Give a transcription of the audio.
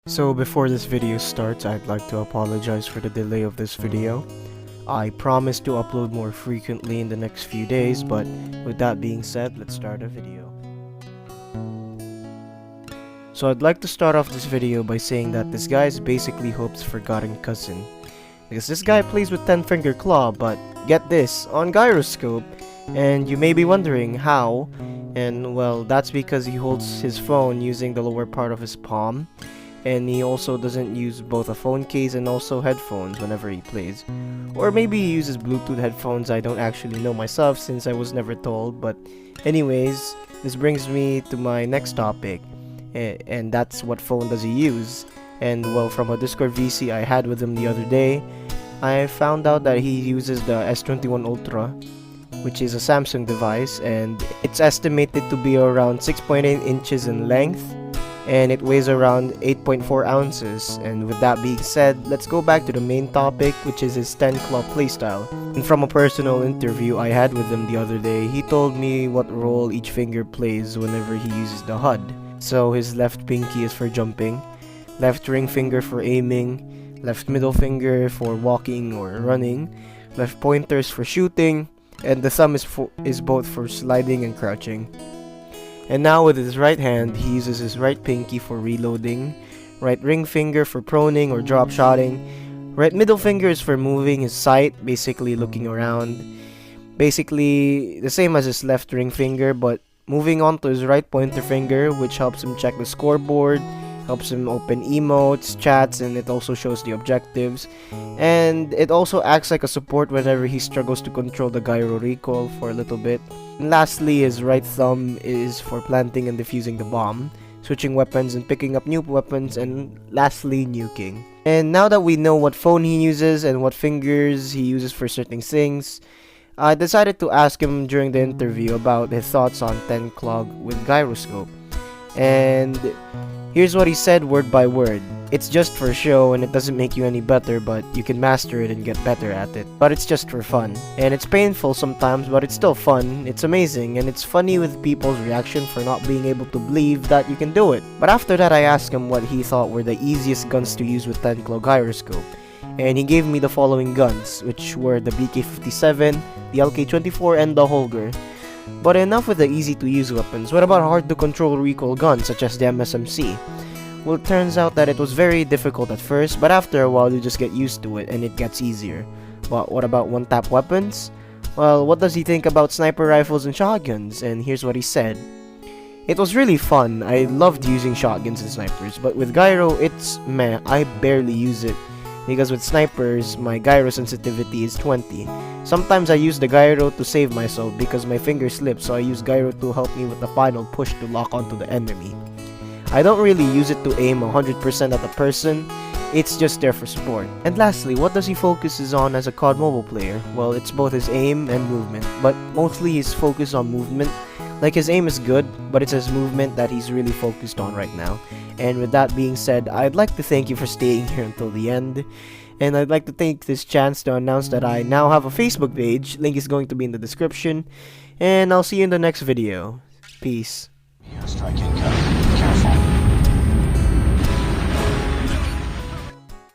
So before this video starts, I'd like to apologize for the delay of this video. I promise to upload more frequently in the next few days, but with that being said, let's start the video. So I'd like to start off this video by saying that this guy is basically Hope's forgotten cousin. Because this guy plays with 10-finger claw, but get this, on gyroscope, and you may be wondering how, and well, that's because he holds his phone using the lower part of his palm, and he also doesn't use both a phone case and also headphones whenever he plays. Or maybe he uses Bluetooth headphones, I don't actually know myself since I was never told, but anyways, this brings me to my next topic, and that's what phone does he use. And well, from a Discord VC I had with him the other day, I found out that he uses the S21 Ultra, which is a Samsung device, and it's estimated to be around 6.8 inches in length, and it weighs around 8.4 ounces. And with that being said, let's go back to the main topic, which is his 10-claw playstyle. And from a personal interview I had with him the other day, he told me what role each finger plays whenever he uses the HUD. So his left pinky is for jumping, left ring finger for aiming, left middle finger for walking or running, left pointers for shooting, and the thumb is both for sliding and crouching. And now with his right hand, he uses his right pinky for reloading, right ring finger for proning or drop shotting, right middle finger is for moving his sight, basically looking around, basically the same as his left ring finger, but moving on to his right pointer finger, which helps him check the scoreboard, helps him open emotes, chats, and it also shows the objectives. And it also acts like a support whenever he struggles to control the gyro recoil for a little bit. And lastly, his right thumb is for planting and defusing the bomb, switching weapons and picking up new weapons, and lastly, nuking. And now that we know what phone he uses and what fingers he uses for certain things, I decided to ask him during the interview about his thoughts on 10-claw with gyroscope. And here's what he said word by word. It's just for show and it doesn't make you any better, but you can master it and get better at it. But it's just for fun. And it's painful sometimes, but it's still fun. It's amazing, and it's funny with people's reaction for not being able to believe that you can do it. But after that, I asked him what he thought were the easiest guns to use with 10-claw gyroscope. And he gave me the following guns, which were the BK57, the LK24, and the Holger. But enough with the easy to use weapons. What about hard to control recoil guns such as the MSMC? Well, it turns out that it was very difficult at first, but after a while you just get used to it and it gets easier. But what about one-tap weapons? Well, what does he think about sniper rifles and shotguns? And here's what he said. It was really fun. I loved using shotguns and snipers, but with gyro, it's meh. I barely use it. Because with snipers, my gyro sensitivity is 20. Sometimes I use the gyro to save myself because my finger slips, so I use gyro to help me with the final push to lock onto the enemy. I don't really use it to aim 100% at the person, it's just there for sport. And lastly, what does he focuses on as a COD mobile player? Well, it's both his aim and movement, but mostly he's focused on movement. Like, his aim is good, but it's his movement that he's really focused on right now. And with that being said, I'd like to thank you for staying here until the end. And I'd like to take this chance to announce that I now have a Facebook page. Link is going to be in the description. And I'll see you in the next video. Peace. Strike incoming.